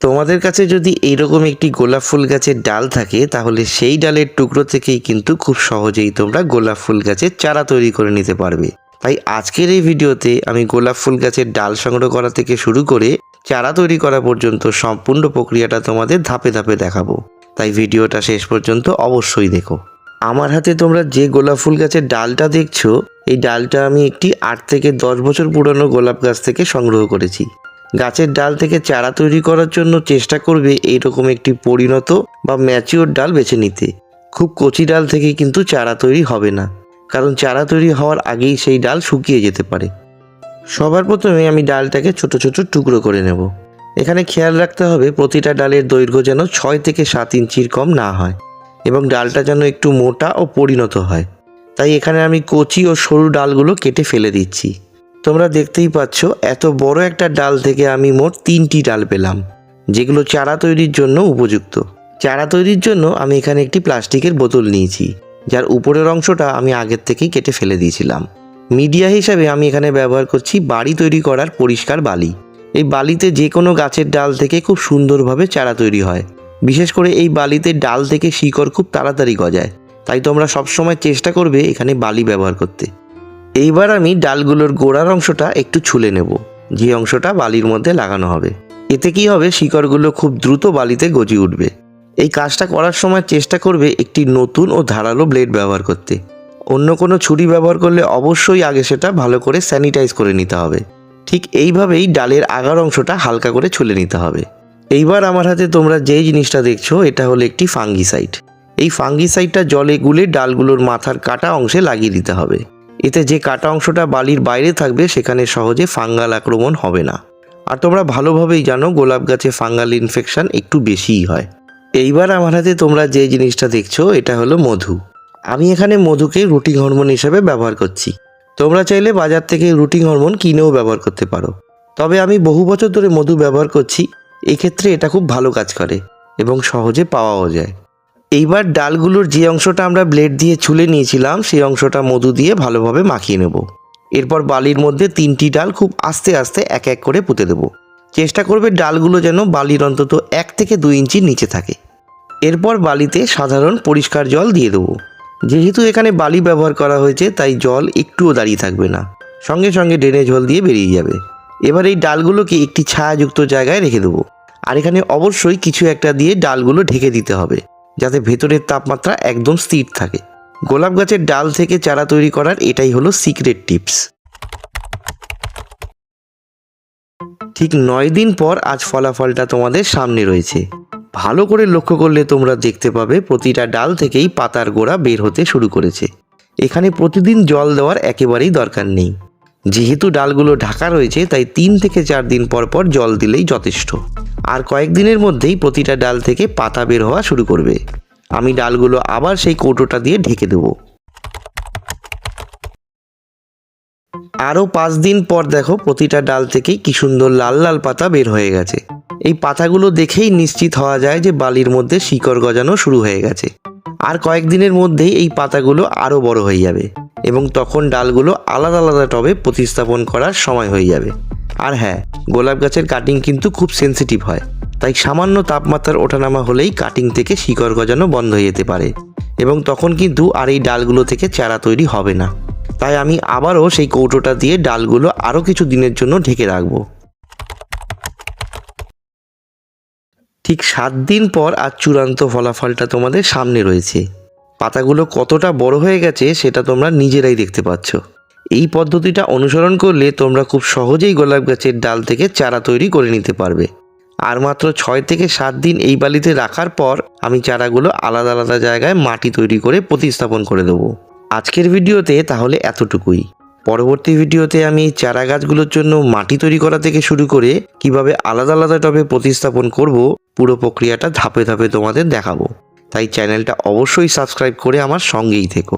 তোমাদের কাছে যদি এইরকম একটি গোলাপ ফুল গাছের ডাল থাকে তাহলে সেই ডালের টুকরো থেকেই কিন্তু খুব সহজেই তোমরা গোলাপ ফুল গাছের চারা তৈরি করে নিতে পারবে। তাই আজকের এই ভিডিওতে আমি গোলাপ ফুল গাছের ডাল সংগ্রহ করা থেকে শুরু করে চারা তৈরি করা পর্যন্ত সম্পূর্ণ প্রক্রিয়াটা তোমাদের ধাপে ধাপে দেখাবো। তাই ভিডিওটা শেষ পর্যন্ত অবশ্যই দেখো। আমার হাতে তোমরা যে গোলাপ ফুল গাছের ডালটা দেখছো, এই ডালটা আমি একটি 8 থেকে 10 বছর পুরনো গোলাপ গাছ থেকে সংগ্রহ করেছি। গাছের ডাল থেকে চারা তৈরি করার জন্য চেষ্টা করবে এইরকম একটি পরিণত বা ম্যাচিওর ডাল বেছে নিতে। খুব কচি ডাল থেকে কিন্তু চারা তৈরি হবে না, কারণ চারা তৈরি হওয়ার আগেই সেই ডাল শুকিয়ে যেতে পারে। সবার প্রথমে আমি ডালটাকে ছোট ছোট টুকরো করে নেব। এখানে খেয়াল রাখতে হবে প্রতিটা ডালের দৈর্ঘ্য যেন 6 থেকে 7 ইঞ্চির কম না হয় এবং ডালটা যেন একটু মোটা ও পরিণত হয়। তাই এখানে আমি কচি ও সরু ডালগুলো কেটে ফেলে দিচ্ছি। তোমরা দেখতেই পাচ্ছ এত বড় একটা ডাল থেকে আমি মোট 3টি ডাল পেলাম, যেগুলো চারা তৈরির জন্য উপযুক্ত। চারা তৈরির জন্য আমি এখানে একটি প্লাস্টিকের বোতল নিয়েছি, যার উপরের অংশটা আমি আগের থেকেই কেটে ফেলে দিয়েছিলাম। মিডিয়া হিসাবে আমি এখানে ব্যবহার করছি বাড়ি তৈরি করার পরিষ্কার বালি। এই বালিতে যে কোনো গাছের ডাল থেকে খুব সুন্দরভাবে চারা তৈরি হয়। বিশেষ করে এই বালিতে ডাল থেকে শিকড় খুব তাড়াতাড়ি গজায়, তাই তোমরা সবসময় চেষ্টা করবে এখানে বালি ব্যবহার করতে। এইবার আমি ডালগুলোর গোড়ার অংশটা একটু ছুলে নেব, যে অংশটা বালির মধ্যে লাগানো হবে। এতে কি হবে, শিকড়গুলো খুব দ্রুত বালিতে গজিয়ে উঠবে। এই কাজটা করার সময় চেষ্টা করবে একটি নতুন ও ধারালো ব্লেড ব্যবহার করতে। অন্য কোনো ছুরি ব্যবহার করলে অবশ্যই আগে সেটা ভালো করে স্যানিটাইজ করে নিতে হবে। ঠিক এইভাবেই ডালের আগার অংশটা হালকা করে ছুলে নিতে হবে। এইবার আমার হাতে তোমরা যেই জিনিসটা দেখছো, এটা হলো একটি ফাঙ্গিসাইড। এই ফাঙ্গিসাইডটা জলে গুলে ডালগুলোর মাথার কাটা অংশে লাগিয়ে দিতে হবে। এতে যে কাটা অংশটা বালির বাইরে থাকবে সেখানে সহজে ফাঙ্গাল আক্রমণ হবে না। আর তোমরা ভালোভাবেই জানো গোলাপ গাছে ফাঙ্গাল ইনফেকশন একটু বেশিই হয়। এইবার আমার হাতে তোমরা যে জিনিসটা দেখছো, এটা হলো মধু। আমি এখানে মধুকে রুটিং হরমোন হিসেবে ব্যবহার করছি। তোমরা চাইলে বাজার থেকে রুটিং হরমোন কিনেও ব্যবহার করতে পারো, তবে আমি বহু বছর ধরে মধু ব্যবহার করছি। এক্ষেত্রে এটা খুব ভালো কাজ করে এবং সহজে পাওয়াও যায়। এইবার ডালগুলোর যে অংশটা আমরা ব্লেড দিয়ে ছুলে নিয়েছিলাম, সেই অংশটা মধু দিয়ে ভালোভাবে মাখিয়ে নেব। এরপর বালির মধ্যে 3টি ডাল খুব আস্তে আস্তে এক এক করে পুঁতে দেব। চেষ্টা করবে ডালগুলো যেন বালির অন্তত 1 থেকে 2 ইঞ্চি নিচে থাকে। এরপর বালিতে সাধারণ পরিষ্কার জল দিয়ে দেবো। যেহেতু এখানে বালি ব্যবহার করা হয়েছে, তাই জল একটুও দাঁড়িয়ে থাকবে না, সঙ্গে সঙ্গে ড্রেনে জল দিয়ে বেরিয়ে যাবে। এবার এই ডালগুলোকে একটি ছায়াযুক্ত জায়গায় রেখে দেবো। আর এখানে অবশ্যই কিছু একটা দিয়ে ডালগুলো ঢেকে দিতে হবে, যাতে ভেতরের তাপমাত্রা একদম স্থির থাকে। গোলাপ গাছের ডাল থেকে চারা তৈরি করার এটাই হলো সিক্রেট টিপস। ঠিক 9 দিন পর আজ ফলাফলটা তোমাদের সামনে রয়েছে। ভালো করে লক্ষ্য করলে তোমরা দেখতে পাবে প্রতিটা ডাল থেকেই পাতার গোড়া বের হতে শুরু করেছে। এখানে প্রতিদিন জল দেওয়ার একেবারেই দরকার নেই। যেহেতু ডালগুলো ঢাকা রয়েছে, তাই 3 থেকে 4 দিন পর পর জল দিলেই যথেষ্ট। আর কয়েকদিনের মধ্যেই প্রতিটা ডাল থেকে পাতা বের হওয়া শুরু করবে। আমি ডালগুলো আবার সেই কৌটোটা দিয়ে ঢেকে দেব। আরও 5 দিন পর দেখো প্রতিটা ডাল থেকেই কি সুন্দর লাল লাল পাতা বের হয়ে গেছে। এই পাতাগুলো দেখেই নিশ্চিত হওয়া যায় যে বালির মধ্যে শিকড় গজানো শুরু হয়ে গেছে। আর কয়েকদিনের মধ্যেই এই পাতাগুলো আরও বড় হয়ে যাবে এবং তখন ডালগুলো আলাদা আলাদা টবে প্রতিস্থাপন করার সময় হয়ে যাবে। আর হ্যাঁ, গোলাপ গাছের কাটিং কিন্তু খুব সেন্সিটিভ হয়, তাই সামান্য তাপমাত্রার ওঠানামা হলেই কাটিং থেকে শিকড় গজানো বন্ধ হয়ে যেতে পারে এবং তখন কিন্তু আর এই ডালগুলো থেকে চারা তৈরি হবে না। তাই আমি আবারও সেই কৌটোটা দিয়ে ডালগুলো আরও কিছু দিনের জন্য ঢেকে রাখবো। ঠিক 7 দিন পর আজ চূড়ান্ত ফলাফলটা তোমাদের সামনে রয়েছে। পাতাগুলো কতটা বড় হয়ে গেছে সেটা তোমরা নিজেরাই দেখতে পাচ্ছ। এই পদ্ধতিটা অনুসরণ করলে তোমরা খুব সহজেই গোলাপ গাছের ডাল থেকে চারা তৈরি করে নিতে পারবে। আর মাত্র 6 থেকে 7 দিন এই বালিতে রাখার পর আমি চারাগুলো আলাদা আলাদা জায়গায় মাটি তৈরি করে প্রতিস্থাপন করে দেবো। আজকের ভিডিওতে তাহলে এতটুকুই। পরবর্তী ভিডিওতে আমি এই চারা গাছগুলোর জন্য মাটি তৈরি করা থেকে শুরু করে কিভাবে আলাদা আলাদা টবে প্রতিস্থাপন করব, পুরো প্রক্রিয়াটা ধাপে ধাপে তোমাদের দেখাবো। তাই চ্যানেলটা অবশ্যই সাবস্ক্রাইব করে আমার সঙ্গেই থেকো।